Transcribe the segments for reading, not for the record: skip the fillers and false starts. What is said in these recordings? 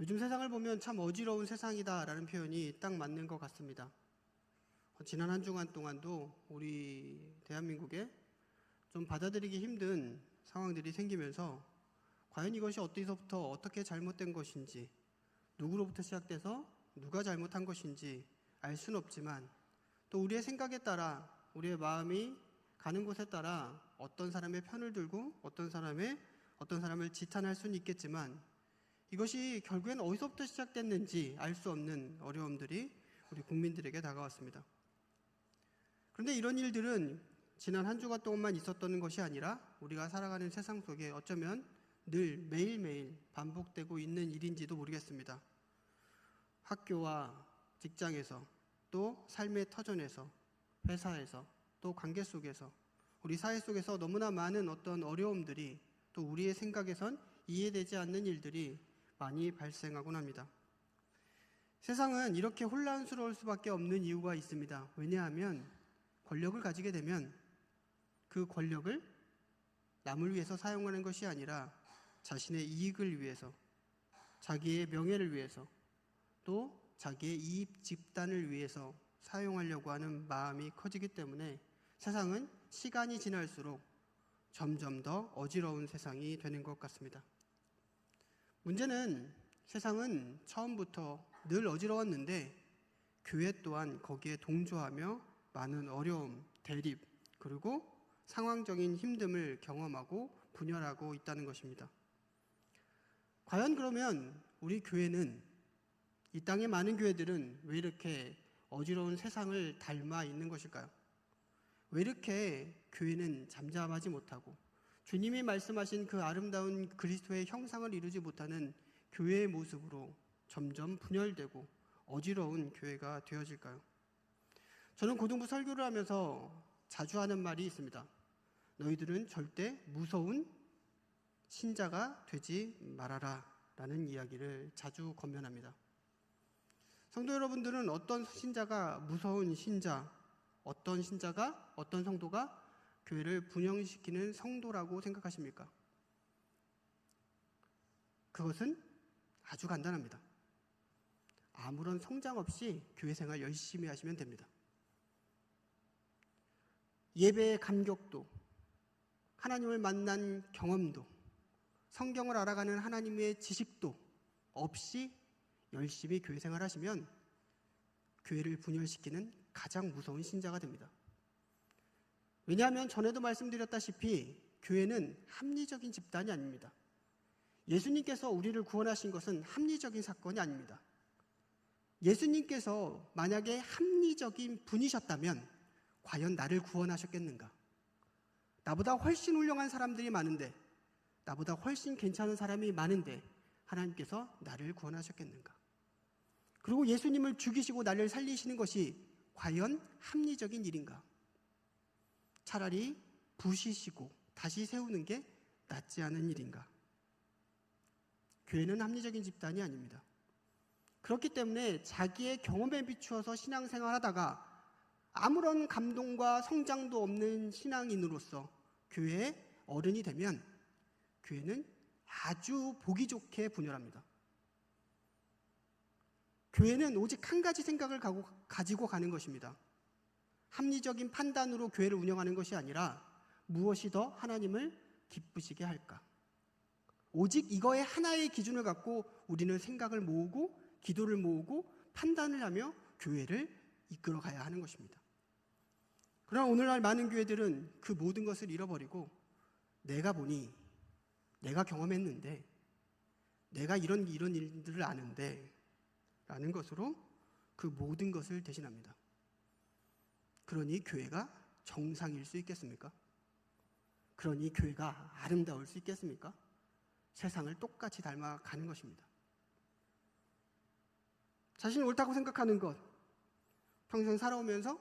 요즘 세상을 보면 참 어지러운 세상이다라는 표현이 딱 맞는 것 같습니다. 지난 한 주간 동안도 우리 대한민국에 좀 받아들이기 힘든 상황들이 생기면서 과연 이것이 어디서부터 어떻게 잘못된 것인지, 누구로부터 시작돼서 누가 잘못한 것인지 알 수는 없지만, 또 우리의 생각에 따라, 우리의 마음이 가는 곳에 따라 어떤 사람의 편을 들고 어떤 사람을 지탄할 수는 있겠지만, 이것이 결국엔 어디서부터 시작됐는지 알 수 없는 어려움들이 우리 국민들에게 다가왔습니다. 그런데 이런 일들은 지난 한 주간 동안만 있었던 것이 아니라 우리가 살아가는 세상 속에 어쩌면 늘 매일매일 반복되고 있는 일인지도 모르겠습니다. 학교와 직장에서, 또 삶의 터전에서, 회사에서, 또 관계 속에서, 우리 사회 속에서 너무나 많은 어떤 어려움들이, 또 우리의 생각에선 이해되지 않는 일들이 많이 발생하곤 합니다. 세상은 이렇게 혼란스러울 수밖에 없는 이유가 있습니다. 왜냐하면 권력을 가지게 되면 그 권력을 남을 위해서 사용하는 것이 아니라 자신의 이익을 위해서, 자기의 명예를 위해서, 또 자기의 이익 집단을 위해서 사용하려고 하는 마음이 커지기 때문에 세상은 시간이 지날수록 점점 더 어지러운 세상이 되는 것 같습니다. 문제는 세상은 처음부터 늘 어지러웠는데 교회 또한 거기에 동조하며 많은 어려움, 대립, 그리고 상황적인 힘듦을 경험하고 분열하고 있다는 것입니다. 과연 그러면 우리 교회는, 이 땅의 많은 교회들은 왜 이렇게 어지러운 세상을 닮아 있는 것일까요? 왜 이렇게 교회는 잠잠하지 못하고 주님이 말씀하신 그 아름다운 그리스도의 형상을 이루지 못하는 교회의 모습으로 점점 분열되고 어지러운 교회가 되어질까요? 저는 고등부 설교를 하면서 자주 하는 말이 있습니다. 너희들은 절대 무서운 신자가 되지 말아라 라는 이야기를 자주 권면합니다. 성도 여러분들은 어떤 신자가 무서운 신자, 어떤 신자가, 어떤 성도가 교회를 분열시키는 성도라고 생각하십니까? 그것은 아주 간단합니다. 아무런 성장 없이 교회 생활 열심히 하시면 됩니다. 예배의 감격도, 하나님을 만난 경험도, 성경을 알아가는 하나님의 지식도 없이 열심히 교회 생활 하시면 교회를 분열시키는 가장 무서운 신자가 됩니다. 왜냐하면 전에도 말씀드렸다시피 교회는 합리적인 집단이 아닙니다. 예수님께서 우리를 구원하신 것은 합리적인 사건이 아닙니다. 예수님께서 만약에 합리적인 분이셨다면 과연 나를 구원하셨겠는가? 나보다 훨씬 훌륭한 사람들이 많은데, 나보다 훨씬 괜찮은 사람이 많은데 하나님께서 나를 구원하셨겠는가? 그리고 예수님을 죽이시고 나를 살리시는 것이 과연 합리적인 일인가? 차라리 부시시고 다시 세우는 게 낫지 않은 일인가? 교회는 합리적인 집단이 아닙니다. 그렇기 때문에 자기의 경험에 비추어서 신앙생활 하다가 아무런 감동과 성장도 없는 신앙인으로서 교회의 어른이 되면 교회는 아주 보기 좋게 분열합니다. 교회는 오직 한 가지 생각을 가지고 가는 것입니다. 합리적인 판단으로 교회를 운영하는 것이 아니라 무엇이 더 하나님을 기쁘시게 할까? 오직 이거에 하나의 기준을 갖고 우리는 생각을 모으고 기도를 모으고 판단을 하며 교회를 이끌어가야 하는 것입니다. 그러나 오늘날 많은 교회들은 그 모든 것을 잃어버리고 내가 보니, 내가 경험했는데, 내가 이런 일들을 아는데 라는 것으로 그 모든 것을 대신합니다. 그러니 교회가 정상일 수 있겠습니까? 그러니 교회가 아름다울 수 있겠습니까? 세상을 똑같이 닮아가는 것입니다. 자신이 옳다고 생각하는 것, 평생 살아오면서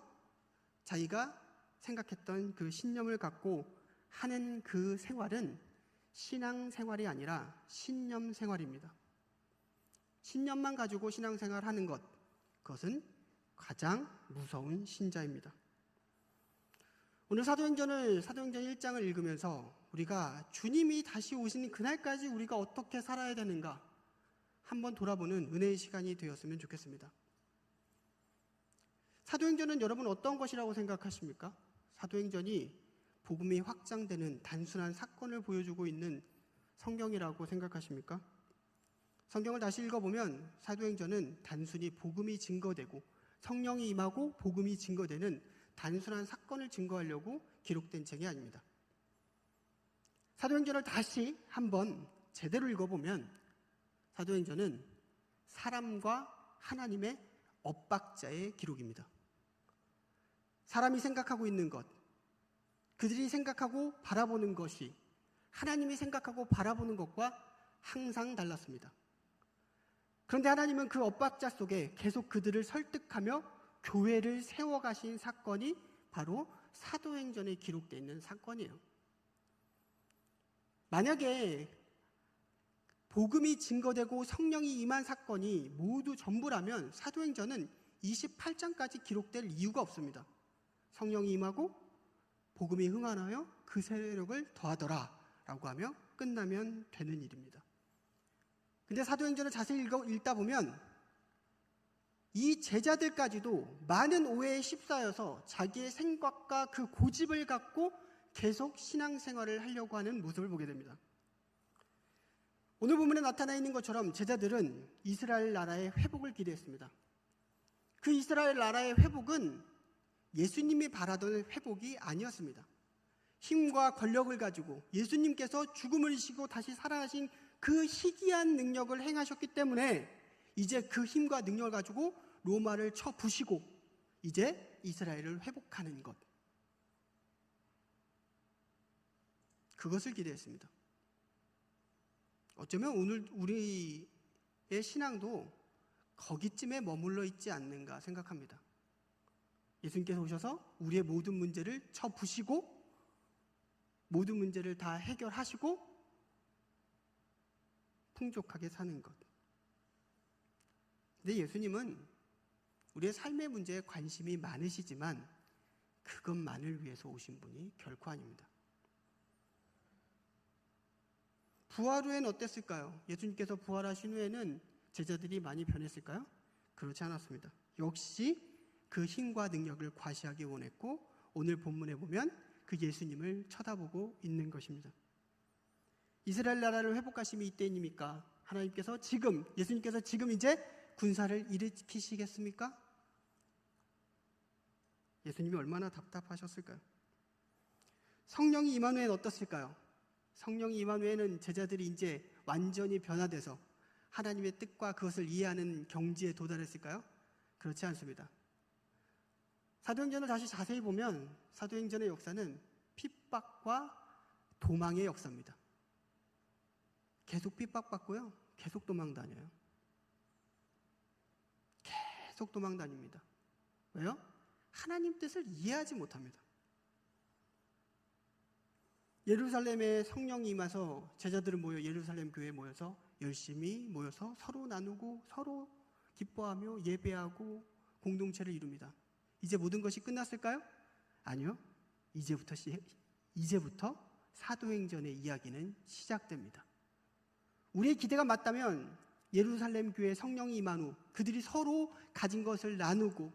자기가 생각했던 그 신념을 갖고 하는 그 생활은 신앙생활이 아니라 신념생활입니다. 신념만 가지고 신앙생활하는 것, 그것은 가장 무서운 신자입니다. 오늘 사도행전 1장을 읽으면서 우리가 주님이 다시 오시는 그날까지 우리가 어떻게 살아야 되는가, 한번 돌아보는 은혜의 시간이 되었으면 좋겠습니다. 사도행전은 여러분 어떤 것이라고 생각하십니까? 사도행전이 복음이 확장되는 단순한 사건을 보여주고 있는 성경이라고 생각하십니까? 성경을 다시 읽어보면 사도행전은 단순히 복음이 증거되고 성령이 임하고 복음이 증거되는 단순한 사건을 증거하려고 기록된 책이 아닙니다. 사도행전을 다시 한번 제대로 읽어보면 사도행전은 사람과 하나님의 엇박자의 기록입니다. 사람이 생각하고 있는 것, 그들이 생각하고 바라보는 것이 하나님이 생각하고 바라보는 것과 항상 달랐습니다. 그런데 하나님은 그 엇박자 속에 계속 그들을 설득하며 교회를 세워가신 사건이 바로 사도행전에 기록되어 있는 사건이에요. 만약에 복음이 증거되고 성령이 임한 사건이 모두 전부라면 사도행전은 28장까지 기록될 이유가 없습니다. 성령이 임하고 복음이 흥하여 그 세력을 더하더라 라고 하며 끝나면 되는 일입니다. 근데 사도행전을 자세히 읽다 보면 이 제자들까지도 많은 오해에 휩싸여서 자기의 생각과 그 고집을 갖고 계속 신앙생활을 하려고 하는 모습을 보게 됩니다. 오늘 본문에 나타나 있는 것처럼 제자들은 이스라엘 나라의 회복을 기대했습니다. 그 이스라엘 나라의 회복은 예수님이 바라던 회복이 아니었습니다. 힘과 권력을 가지고 예수님께서 죽음을 이기시고 다시 살아나신 그 희귀한 능력을 행하셨기 때문에 이제 그 힘과 능력을 가지고 로마를 쳐 부시고 이제 이스라엘을 회복하는 것, 그것을 기대했습니다. 어쩌면 오늘 우리의 신앙도 거기쯤에 머물러 있지 않는가 생각합니다. 예수님께서 오셔서 우리의 모든 문제를 쳐 부시고 모든 문제를 다 해결하시고 풍족하게 사는 것. 근데 예수님은 우리의 삶의 문제에 관심이 많으시지만 그것만을 위해서 오신 분이 결코 아닙니다. 부활 후에는 어땠을까요? 예수님께서 부활하신 후에는 제자들이 많이 변했을까요? 그렇지 않았습니다. 역시 그 힘과 능력을 과시하기 원했고 오늘 본문에 보면 그 예수님을 쳐다보고 있는 것입니다. 이스라엘 나라를 회복하심이 이때입니까? 하나님께서 지금, 예수님께서 지금 이제 군사를 일으키시겠습니까? 예수님이 얼마나 답답하셨을까요? 성령이 임한 후에는 어떻을까요? 성령이 임한 후에는 제자들이 이제 완전히 변화돼서 하나님의 뜻과 그것을 이해하는 경지에 도달했을까요? 그렇지 않습니다. 사도행전을 다시 자세히 보면 사도행전의 역사는 핍박과 도망의 역사입니다. 계속 핍박받고요. 계속 도망 다녀요. 계속 도망 다닙니다. 왜요? 하나님 뜻을 이해하지 못합니다. 예루살렘에 성령이 임해서 제자들은 모여 예루살렘 교회에 모여서 열심히 모여서 서로 나누고 서로 기뻐하며 예배하고 공동체를 이룹니다. 이제 모든 것이 끝났을까요? 아니요. 이제부터 사도행전의 이야기는 시작됩니다. 우리의 기대가 맞다면 예루살렘 교회에 성령이 임한 후 그들이 서로 가진 것을 나누고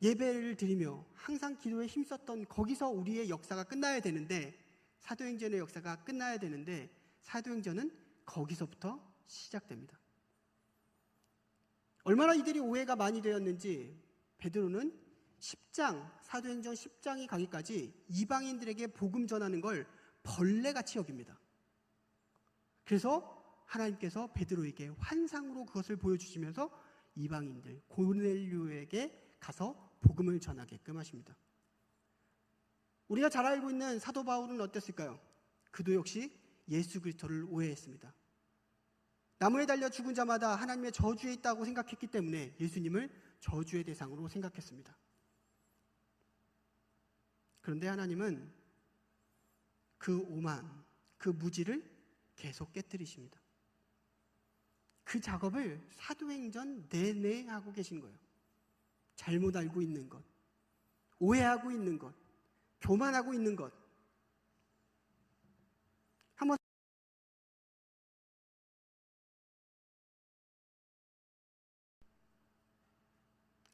예배를 드리며 항상 기도에 힘썼던 거기서 우리의 역사가 끝나야 되는데 사도행전의 역사가 끝나야 되는데 사도행전은 거기서부터 시작됩니다. 얼마나 이들이 오해가 많이 되었는지 베드로는 10장, 사도행전 10장이 가기까지 이방인들에게 복음 전하는 걸 벌레같이 여깁니다. 그래서 하나님께서 베드로에게 환상으로 그것을 보여주시면서 이방인들 고넬료에게 가서 복음을 전하게끔 하십니다. 우리가 잘 알고 있는 사도 바울은 어땠을까요? 그도 역시 예수 그리스도를 오해했습니다. 나무에 달려 죽은 자마다 하나님의 저주에 있다고 생각했기 때문에 예수님을 저주의 대상으로 생각했습니다. 그런데 하나님은 그 오만, 그 무지를 계속 깨뜨리십니다. 그 작업을 사도행전 내내 하고 계신 거예요. 잘못 알고 있는 것, 오해하고 있는 것, 교만하고 있는 것, 한번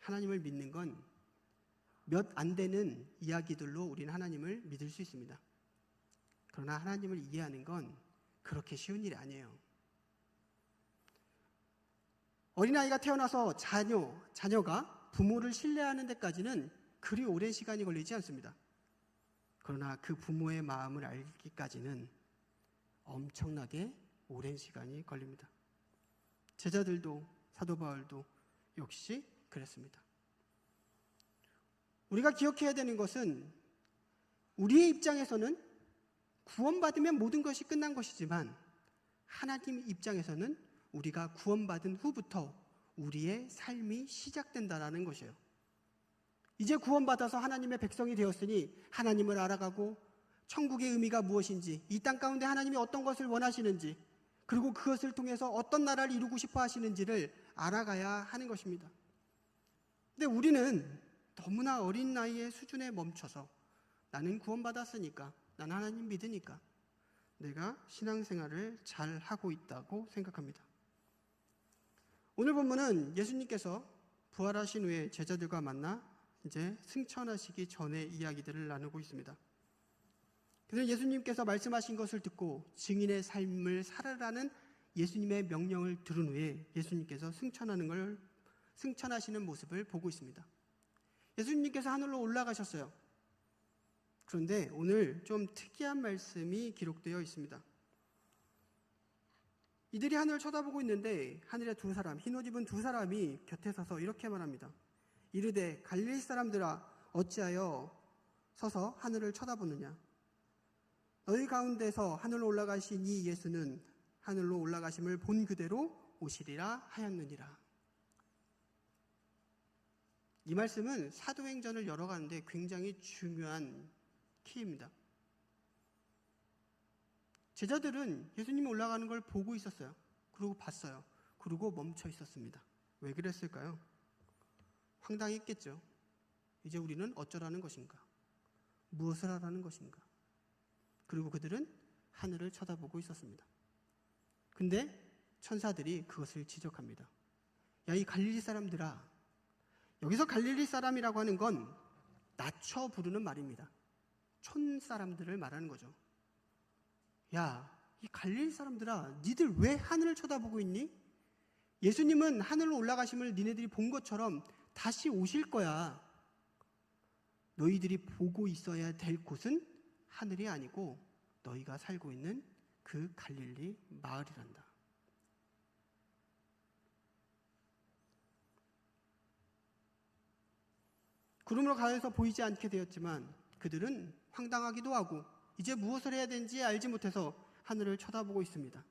하나님을 믿는 건 몇 안 되는 이야기들로 우리는 하나님을 믿을 수 있습니다. 그러나 하나님을 이해하는 건 그렇게 쉬운 일이 아니에요. 어린아이가 태어나서 자녀가 부모를 신뢰하는 데까지는 그리 오랜 시간이 걸리지 않습니다. 그러나 그 부모의 마음을 알기까지는 엄청나게 오랜 시간이 걸립니다. 제자들도 사도 바울도 역시 그랬습니다. 우리가 기억해야 되는 것은 우리의 입장에서는 구원받으면 모든 것이 끝난 것이지만 하나님 입장에서는 우리가 구원받은 후부터 우리의 삶이 시작된다는 것이에요. 이제 구원받아서 하나님의 백성이 되었으니 하나님을 알아가고 천국의 의미가 무엇인지, 이 땅 가운데 하나님이 어떤 것을 원하시는지, 그리고 그것을 통해서 어떤 나라를 이루고 싶어 하시는지를 알아가야 하는 것입니다. 근데 우리는 너무나 어린 나이의 수준에 멈춰서 나는 구원받았으니까, 나는 하나님 믿으니까 내가 신앙생활을 잘 하고 있다고 생각합니다. 오늘 본문은 예수님께서 부활하신 후에 제자들과 만나 이제 승천하시기 전의 이야기들을 나누고 있습니다. 그래서 예수님께서 말씀하신 것을 듣고 증인의 삶을 살아라는 예수님의 명령을 들은 후에 예수님께서 승천하시는 모습을 보고 있습니다. 예수님께서 하늘로 올라가셨어요. 그런데 오늘 좀 특이한 말씀이 기록되어 있습니다. 이들이 하늘을 쳐다보고 있는데 하늘에 두 사람, 흰옷 입은 두 사람이 곁에 서서 이렇게 말합니다. 이르되 갈릴리 사람들아 어찌하여 서서 하늘을 쳐다보느냐. 너희 가운데서 하늘로 올라가신 이 예수는 하늘로 올라가심을 본 그대로 오시리라 하였느니라. 이 말씀은 사도행전을 열어가는데 굉장히 중요한 키입니다. 제자들은 예수님이 올라가는 걸 보고 있었어요. 그리고 봤어요. 그리고 멈춰 있었습니다. 왜 그랬을까요? 황당했겠죠. 이제 우리는 어쩌라는 것인가? 무엇을 하라는 것인가? 그리고 그들은 하늘을 쳐다보고 있었습니다. 근데 천사들이 그것을 지적합니다. 야, 이 갈릴리 사람들아, 여기서 갈릴리 사람이라고 하는 건 낮춰 부르는 말입니다. 촌 사람들을 말하는 거죠. 야, 이 갈릴리 사람들아, 니들 왜 하늘을 쳐다보고 있니? 예수님은 하늘로 올라가심을 니네들이 본 것처럼 다시 오실 거야. 너희들이 보고 있어야 될 곳은 하늘이 아니고 너희가 살고 있는 그 갈릴리 마을이란다. 구름으로 가려서 보이지 않게 되었지만 그들은 황당하기도 하고 이제 무엇을 해야 되는지 알지 못해서 하늘을 쳐다보고 있습니다.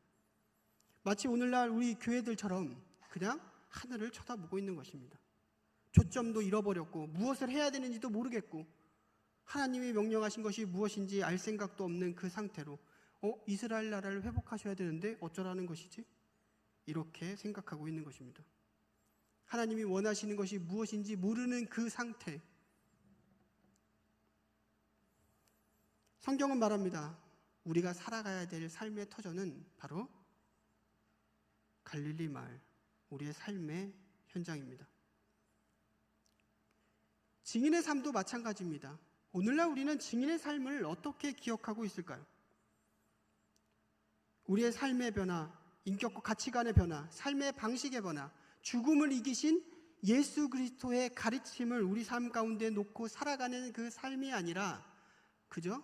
마치 오늘날 우리 교회들처럼 그냥 하늘을 쳐다보고 있는 것입니다. 초점도 잃어버렸고 무엇을 해야 되는지도 모르겠고 하나님이 명령하신 것이 무엇인지 알 생각도 없는 그 상태로 이스라엘 나라를 회복하셔야 되는데 어쩌라는 것이지? 이렇게 생각하고 있는 것입니다. 하나님이 원하시는 것이 무엇인지 모르는 그 상태. 성경은 말합니다. 우리가 살아가야 될 삶의 터전은 바로 갈릴리 마을, 우리의 삶의 현장입니다. 증인의 삶도 마찬가지입니다. 오늘날 우리는 증인의 삶을 어떻게 기억하고 있을까요? 우리의 삶의 변화, 인격과 가치관의 변화, 삶의 방식의 변화, 죽음을 이기신 예수 그리스도의 가르침을 우리 삶 가운데 놓고 살아가는 그 삶이 아니라 그저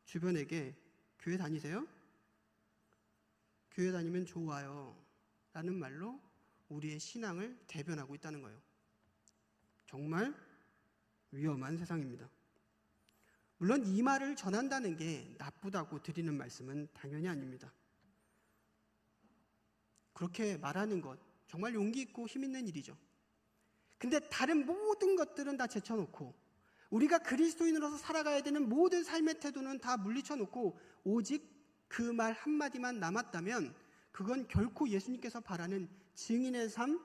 주변에게 교회 다니세요? 교회 다니면 좋아요 라는 말로 우리의 신앙을 대변하고 있다는 거예요. 정말 위험한 세상입니다. 물론 이 말을 전한다는 게 나쁘다고 드리는 말씀은 당연히 아닙니다. 그렇게 말하는 것 정말 용기 있고 힘 있는 일이죠. 근데 다른 모든 것들은 다 제쳐놓고 우리가 그리스도인으로서 살아가야 되는 모든 삶의 태도는 다 물리쳐놓고 오직 그 말 한마디만 남았다면 그건 결코 예수님께서 바라는 증인의 삶,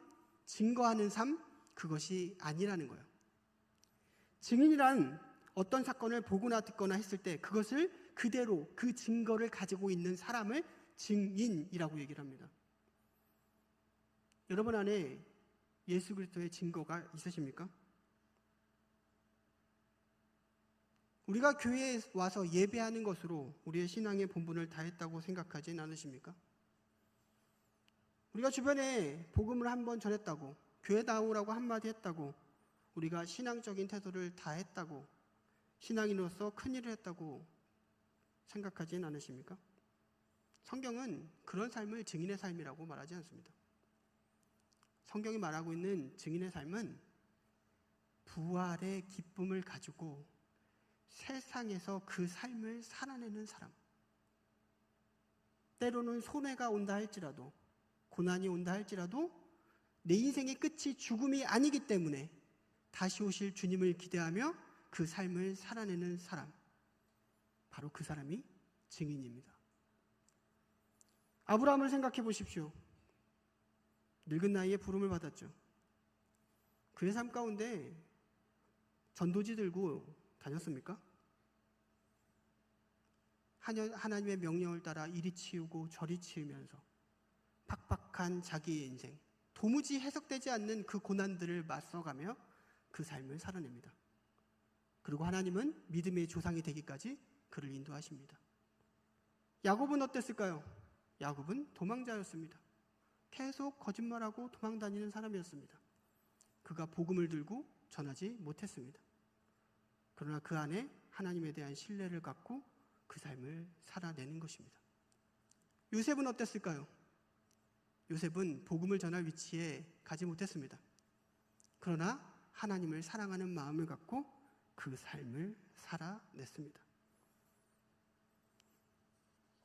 증거하는 삶, 그것이 아니라는 거예요. 증인이란 어떤 사건을 보거나 듣거나 했을 때 그것을 그대로 그 증거를 가지고 있는 사람을 증인이라고 얘기를 합니다. 여러분 안에 예수 그리스도의 증거가 있으십니까? 우리가 교회에 와서 예배하는 것으로 우리의 신앙의 본분을 다했다고 생각하진 않으십니까? 우리가 주변에 복음을 한번 전했다고, 교회 나오라고 한마디 했다고, 우리가 신앙적인 태도를 다했다고, 신앙인으로서 큰일을 했다고 생각하진 않으십니까? 성경은 그런 삶을 증인의 삶이라고 말하지 않습니다. 성경이 말하고 있는 증인의 삶은 부활의 기쁨을 가지고 세상에서 그 삶을 살아내는 사람. 때로는 손해가 온다 할지라도, 고난이 온다 할지라도 내 인생의 끝이 죽음이 아니기 때문에 다시 오실 주님을 기대하며 그 삶을 살아내는 사람. 바로 그 사람이 증인입니다. 아브라함을 생각해 보십시오. 늙은 나이에 부름을 받았죠. 그의 삶 가운데 전도지 들고 다녔습니까? 하나님의 명령을 따라 이리 치우고 저리 치우면서 팍팍한 자기의 인생, 도무지 해석되지 않는 그 고난들을 맞서가며 그 삶을 살아냅니다. 그리고 하나님은 믿음의 조상이 되기까지 그를 인도하십니다. 야곱은 어땠을까요? 야곱은 도망자였습니다. 계속 거짓말하고 도망다니는 사람이었습니다. 그가 복음을 들고 전하지 못했습니다. 그러나 그 안에 하나님에 대한 신뢰를 갖고 그 삶을 살아내는 것입니다. 요셉은 어땠을까요? 요셉은 복음을 전할 위치에 가지 못했습니다. 그러나 하나님을 사랑하는 마음을 갖고 그 삶을 살아냈습니다.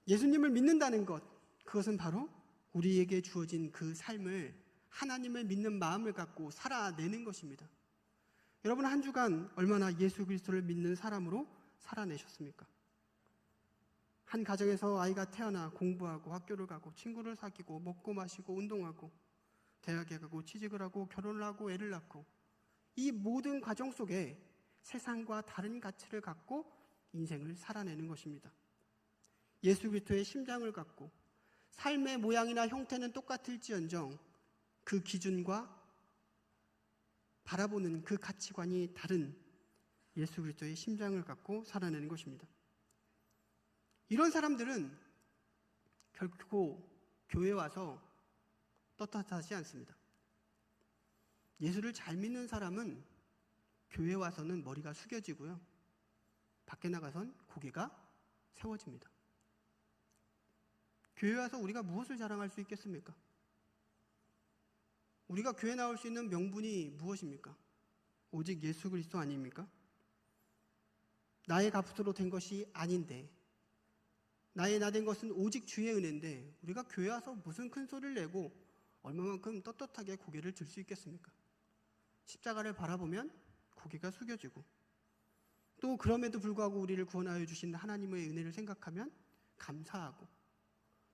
예수님을 믿는다는 것, 그것은 바로 우리에게 주어진 그 삶을 하나님을 믿는 마음을 갖고 살아내는 것입니다. 여러분 한 주간 얼마나 예수 그리스도를 믿는 사람으로 살아내셨습니까? 한 가정에서 아이가 태어나 공부하고 학교를 가고 친구를 사귀고 먹고 마시고 운동하고 대학에 가고 취직을 하고 결혼을 하고 애를 낳고 이 모든 과정 속에 세상과 다른 가치를 갖고 인생을 살아내는 것입니다. 예수 그리스도의 심장을 갖고 삶의 모양이나 형태는 똑같을지언정 그 기준과 바라보는 그 가치관이 다른 예수 그리스도의 심장을 갖고 살아내는 것입니다. 이런 사람들은 결코 교회에 와서 떳떳하지 않습니다. 예수를 잘 믿는 사람은 교회에 와서는 머리가 숙여지고요. 밖에 나가선 고개가 세워집니다. 교회에 와서 우리가 무엇을 자랑할 수 있겠습니까? 우리가 교회 나올 수 있는 명분이 무엇입니까? 오직 예수 그리스도 아닙니까? 나의 값으로 된 것이 아닌데, 나의 나 된 것은 오직 주의 은혜인데 우리가 교회 와서 무슨 큰 소리를 내고 얼마만큼 떳떳하게 고개를 들 수 있겠습니까? 십자가를 바라보면 고개가 숙여지고 또 그럼에도 불구하고 우리를 구원하여 주신 하나님의 은혜를 생각하면 감사하고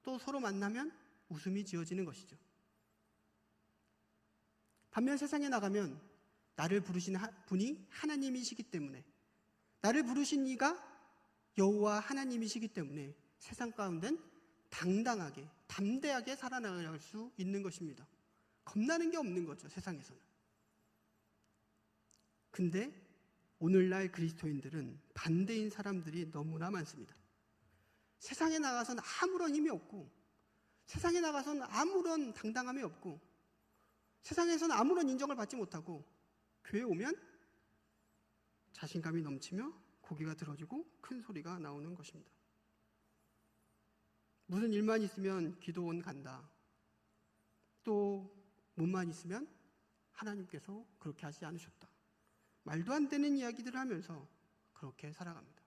또 서로 만나면 웃음이 지어지는 것이죠. 반면 세상에 나가면 나를 부르신 분이 하나님이시기 때문에, 나를 부르신 이가 여호와 하나님이시기 때문에 세상 가운데는 당당하게 담대하게 살아나갈 수 있는 것입니다. 겁나는 게 없는 거죠, 세상에서는. 근데 오늘날 그리스도인들은 반대인 사람들이 너무나 많습니다. 세상에 나가서는 아무런 힘이 없고, 세상에 나가서는 아무런 당당함이 없고, 세상에서는 아무런 인정을 받지 못하고, 교회에 오면 자신감이 넘치며 고개가 들어지고 큰 소리가 나오는 것입니다. 무슨 일만 있으면 기도원 간다. 또 몸만 있으면 하나님께서 그렇게 하지 않으셨다. 말도 안 되는 이야기들을 하면서 그렇게 살아갑니다.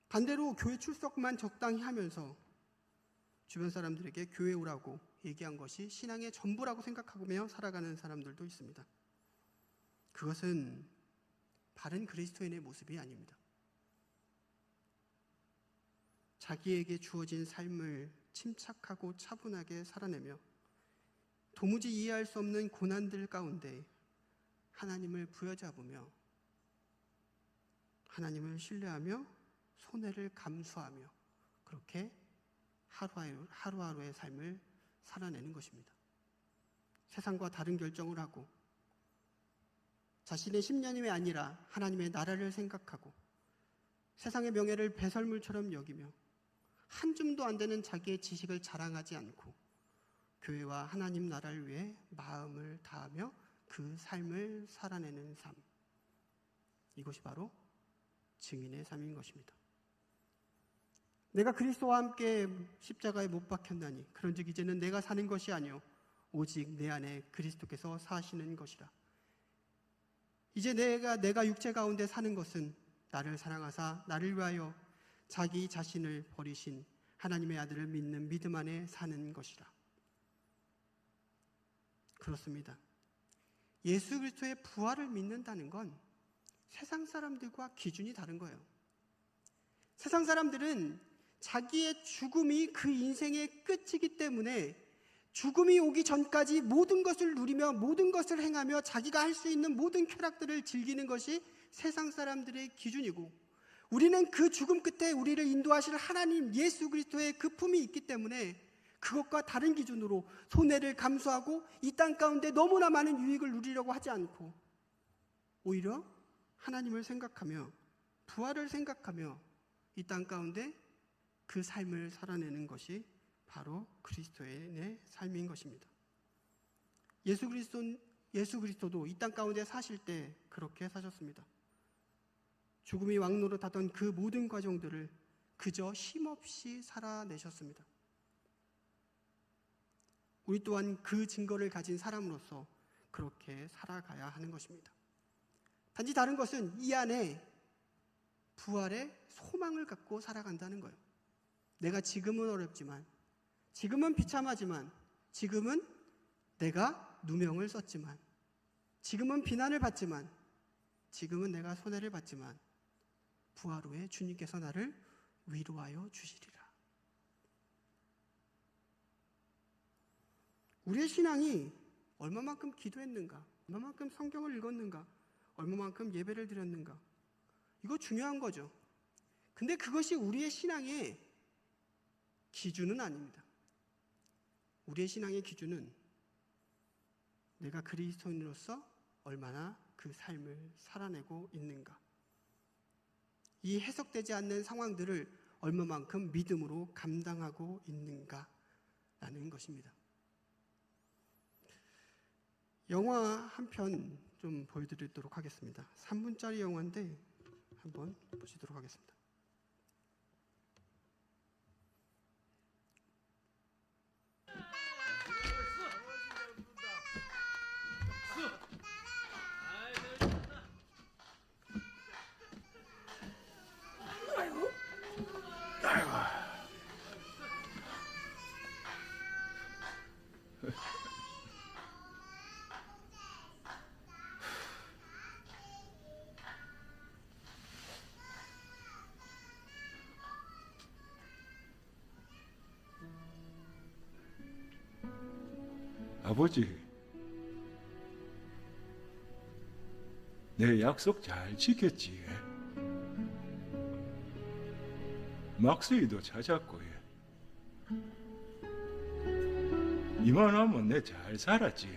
반대로 교회 출석만 적당히 하면서 주변 사람들에게 교회 오라고 얘기한 것이 신앙의 전부라고 생각하며 살아가는 사람들도 있습니다. 그것은 바른 그리스도인의 모습이 아닙니다. 자기에게 주어진 삶을 침착하고 차분하게 살아내며 도무지 이해할 수 없는 고난들 가운데 하나님을 부여잡으며 하나님을 신뢰하며 손해를 감수하며 그렇게 하루하루의 삶을 살아내는 것입니다. 세상과 다른 결정을 하고 자신의 심령이 아니라 하나님의 나라를 생각하고 세상의 명예를 배설물처럼 여기며 한 줌도 안 되는 자기의 지식을 자랑하지 않고 교회와 하나님 나라를 위해 마음을 다하며 그 삶을 살아내는 삶, 이것이 바로 증인의 삶인 것입니다. 내가 그리스도와 함께 십자가에 못 박혔나니 그런즉 이제는 내가 사는 것이 아니요 오직 내 안에 그리스도께서 사시는 것이라. 이제 내가 육체 가운데 사는 것은 나를 사랑하사 나를 위하여 자기 자신을 버리신 하나님의 아들을 믿는 믿음 안에 사는 것이라. 그렇습니다. 예수 그리스도의 부활을 믿는다는 건 세상 사람들과 기준이 다른 거예요. 세상 사람들은 자기의 죽음이 그 인생의 끝이기 때문에 죽음이 오기 전까지 모든 것을 누리며 모든 것을 행하며 자기가 할 수 있는 모든 쾌락들을 즐기는 것이 세상 사람들의 기준이고, 우리는 그 죽음 끝에 우리를 인도하실 하나님 예수 그리스도의 그 품이 있기 때문에 그것과 다른 기준으로 손해를 감수하고 이 땅 가운데 너무나 많은 유익을 누리려고 하지 않고 오히려 하나님을 생각하며 부활을 생각하며 이 땅 가운데 그 삶을 살아내는 것이 바로 그리스도인의 삶인 것입니다. 예수 그리스도도 이 땅 가운데 사실 때 그렇게 사셨습니다. 죽음이 왕노릇하던 그 모든 과정들을 그저 쉼없이 살아내셨습니다. 우리 또한 그 증거를 가진 사람으로서 그렇게 살아가야 하는 것입니다. 단지 다른 것은 이 안에 부활의 소망을 갖고 살아간다는 거예요. 내가 지금은 어렵지만, 지금은 비참하지만, 지금은 내가 누명을 썼지만, 지금은 비난을 받지만, 지금은 내가 손해를 받지만 부활 후에 주님께서 나를 위로하여 주시리라. 우리의 신앙이 얼마만큼 기도했는가, 얼마만큼 성경을 읽었는가, 얼마만큼 예배를 드렸는가, 이거 중요한 거죠. 근데 그것이 우리의 신앙의 기준은 아닙니다. 우리의 신앙의 기준은 내가 그리스도인으로서 얼마나 그 삶을 살아내고 있는가, 이 해석되지 않는 상황들을 얼마만큼 믿음으로 감당하고 있는가라는 것입니다. 영화 한 편 좀 보여드리도록 하겠습니다. 3분짜리 영화인데 한번 보시도록 하겠습니다. 아버지, 내 약속 잘 지켰지? 막수이도 찾았고, 이만하면 내 잘 살았지?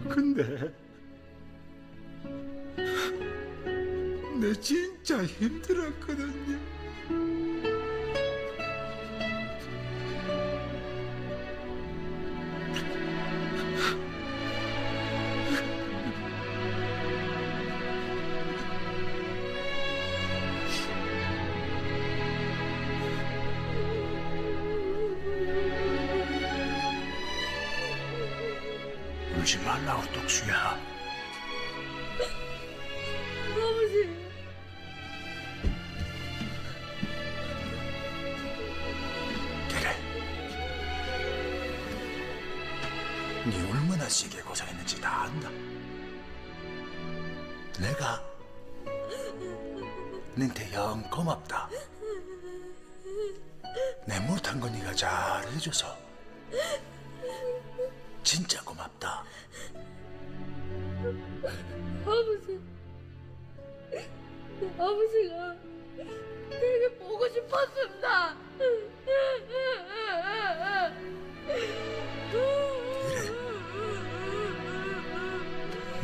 근데 내 진짜 힘들었거든요. 울지 말라고, 똑수야. 네 얼마나 세게 고생했는지 다 안다. 내가 너한테 영 고맙다. 내 못한 거 네가 잘 해줘서 진짜 고맙다.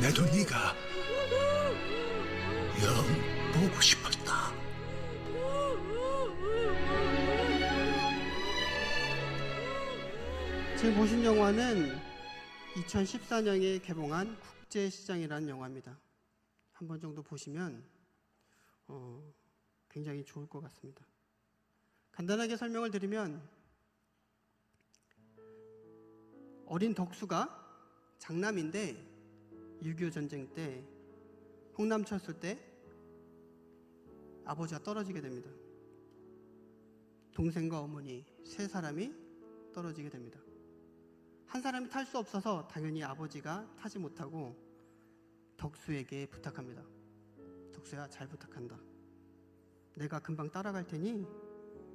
내도 네가 영 보고 싶었다. 지금 보신 영화는 2014년에 개봉한 국제시장이라는 영화입니다. 한 번 정도 보시면 굉장히 좋을 것 같습니다. 간단하게 설명을 드리면 어린 덕수가 장남인데 6.25 전쟁 때 홍남 철수 때 아버지가 떨어지게 됩니다. 동생과 어머니 세 사람이 떨어지게 됩니다. 한 사람이 탈 수 없어서 당연히 아버지가 타지 못하고 덕수에게 부탁합니다. 덕수야, 잘 부탁한다. 내가 금방 따라갈 테니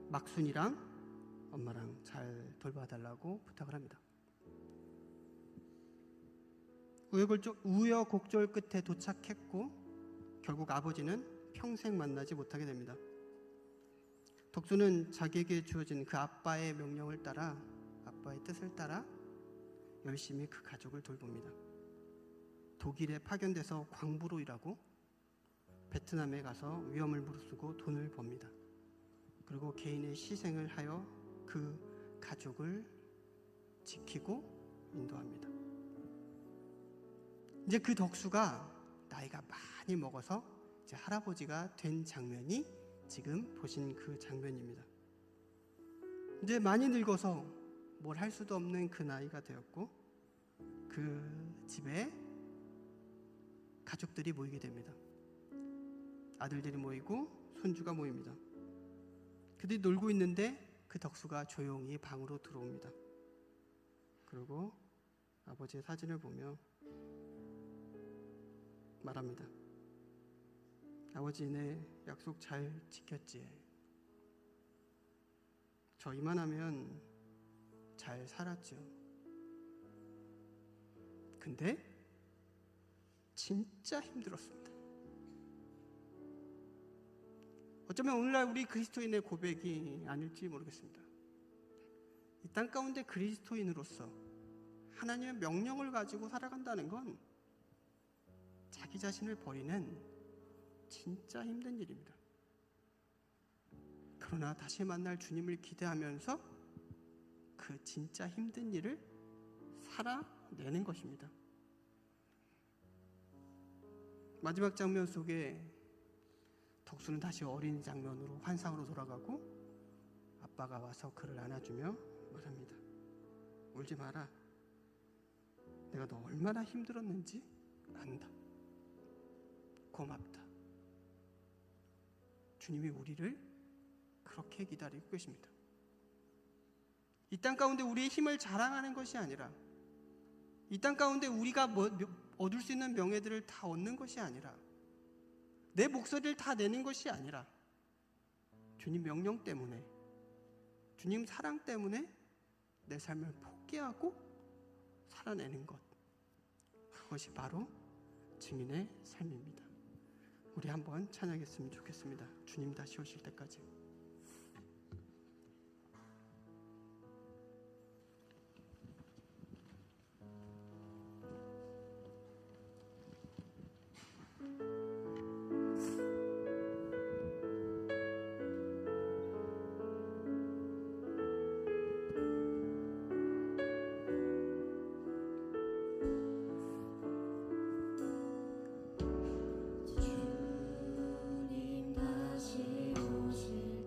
막순이랑 엄마랑 잘 돌봐달라고 부탁을 합니다. 우여곡절 끝에 도착했고 결국 아버지는 평생 만나지 못하게 됩니다. 덕수는 자기에게 주어진 그 아빠의 명령을 따라, 아빠의 뜻을 따라 열심히 그 가족을 돌봅니다. 독일에 파견돼서 광부로 일하고 베트남에 가서 위험을 무릅쓰고 돈을 법니다. 그리고 개인의 희생을 하여 그 가족을 지키고 인도합니다. 이제 그 덕수가 나이가 많이 먹어서 이제 할아버지가 된 장면이 지금 보신 그 장면입니다. 이제 많이 늙어서 뭘 할 수도 없는 그 나이가 되었고 그 집에 가족들이 모이게 됩니다. 아들들이 모이고 손주가 모입니다. 그들이 놀고 있는데 그 덕수가 조용히 방으로 들어옵니다. 그리고 아버지의 사진을 보며 말합니다. 아버지, 내 약속 잘 지켰지? 저 이만하면 잘 살았죠. 근데 진짜 힘들었습니다. 어쩌면 오늘날 우리 그리스도인의 고백이 아닐지 모르겠습니다. 이 땅 가운데 그리스도인으로서 하나님의 명령을 가지고 살아간다는 건 자기 자신을 버리는 진짜 힘든 일입니다. 그러나 다시 만날 주님을 기대하면서 그 진짜 힘든 일을 살아내는 것입니다. 마지막 장면 속에 덕수는 다시 어린 장면으로 환상으로 돌아가고 아빠가 와서 그를 안아주며 말합니다. 울지 마라. 내가 너 얼마나 힘들었는지 안다. 고맙다. 주님이 우리를 그렇게 기다리고 계십니다. 이 땅 가운데 우리의 힘을 자랑하는 것이 아니라, 이 땅 가운데 우리가 얻을 수 있는 명예들을 다 얻는 것이 아니라, 내 목소리를 다 내는 것이 아니라 주님 명령 때문에, 주님 사랑 때문에 내 삶을 포기하고 살아내는 것, 그것이 바로 증인의 삶입니다. 우리 한번 찬양했으면 좋겠습니다. 주님 다시 오실 때까지. 주님 다시 오실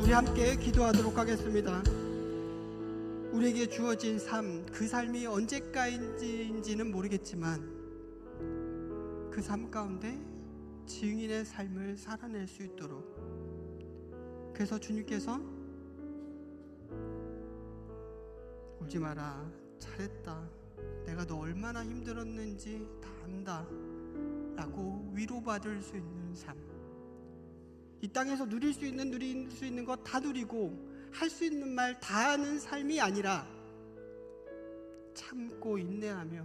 우리 함께 기도하도록 하겠습니다. 우리에게 주어진 삶, 그 삶이 언제까지인지는 모르겠지만 그 삶 가운데 증인의 삶을 살아낼 수 있도록, 그래서 주님께서 울지 마라, 잘했다, 내가 너 얼마나 힘들었는지 다 안다 라고 위로받을 수 있는 삶, 이 땅에서 누릴 수 있는 것 다 누리고 할 수 있는 말 다 하는 삶이 아니라 참고 인내하며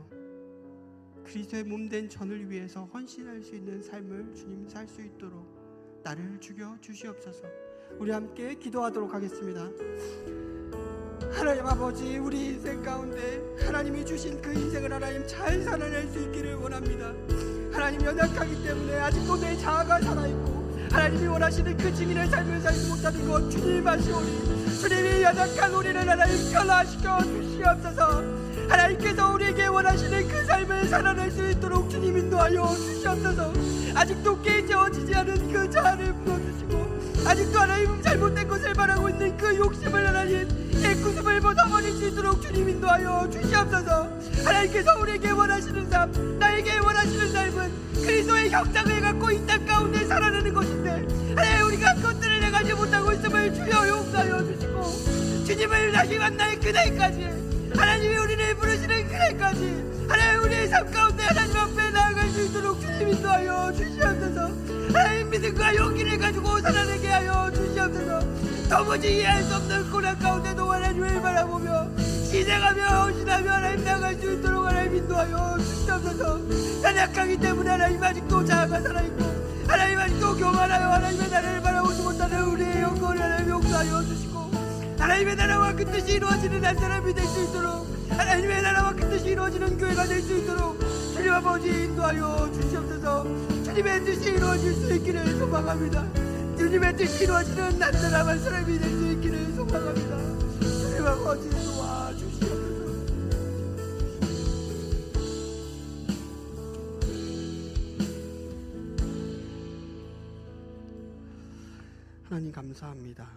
그리스도의 몸된 전을 위해서 헌신할 수 있는 삶을 주님 살 수 있도록 나를 죽여 주시옵소서. 우리 함께 기도하도록 하겠습니다. 하나님 아버지, 우리 인생 가운데 하나님이 주신 그 인생을 하나님 잘 살아낼 수 있기를 원합니다. 하나님, 연약하기 때문에 아직도 내 자아가 살아있고 하나님이 원하시는 그 증인의 삶을 살지 못하는 것 주님 아시오니 주님이 연약한 우리를 하나님 변화시켜 주시옵소서. 하나님께서 우리에게 원하시는 그 삶을 살아낼 수 있도록 주님 인도하여 주시옵소서. 아직도 깨져지지 않은 그 자아를 풀어주시고 아직도 하나님 잘못된 것을 바라고 있는 그 욕심을 하나님 애구심을 벗어버릴 수 있도록 주님 인도하여 주시옵소서. 하나님께서 우리에게 원하시는 삶, 나에게 원하시는 삶은 그리스도의 형상을 갖고 이 땅 가운데 살아내는 것인데 하나님, 우리가 그것들을 행하지 못하고 있음을 주여 용서하여 주시고 주님을 다시 만날 그날까지, 하나님이 우리를 부르시는 그날까지 하나님 우리의 삶 가운데 하나님 앞에 나아갈 수 있도록 주님 인도하여 주시옵소서. 하나님, 믿음과 용기를 가지고 살아내게 하여 주시옵소서. 도무지 이해할 수 없는 고난 가운데도 하나님을 바라보며 희생하며 헌신하며 하나님 나아갈 수 있도록 하나님 인도하여 주시옵소서. 연약하기 때문에 하나님 아직도 자아가 살아있고 하나님 아직도 교만하여 하나님의 나라를 바라보지 못하는 우리의 영혼을 하나님 용서하여 주시고 하나님의 나라와 그 뜻이 이루어지는 한 사람이 될 수 있도록, 하나님의 나라와 그 뜻이 이루어지는 교회가 될 수 있도록 주님 아버지 인도하여 주시옵소서. 주님의 뜻이 이루어질 수 있기를 소망합니다. 주님의 뜻이 이루어지는 난 사람 한 사람이 될 수 있기를 소망합니다. 주님 아버지 도와주시옵소서. 하나님 감사합니다.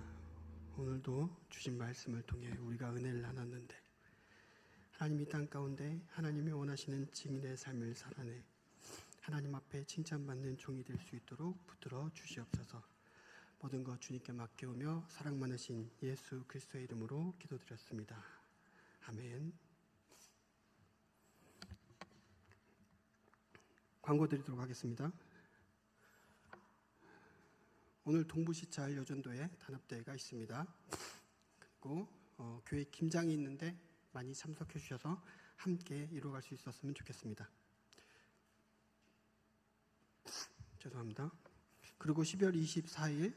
오늘도 주신 말씀을 통해 우리가 은혜를 나눴는데 하나님, 이 땅 가운데 하나님이 원하시는 증인의 삶을 살아내 하나님 앞에 칭찬받는 종이 될 수 있도록 붙들어 주시옵소서. 모든 것 주님께 맡겨오며 사랑 많으신 예수 그리스도의 이름으로 기도드렸습니다. 아멘. 광고 드리도록 하겠습니다. 오늘 동부시찰 여전도에 단합대회가 있습니다. 그리고 교회 김장이 있는데 많이 참석해 주셔서 함께 이루어갈 수 있었으면 좋겠습니다. 죄송합니다. 그리고 12월 24일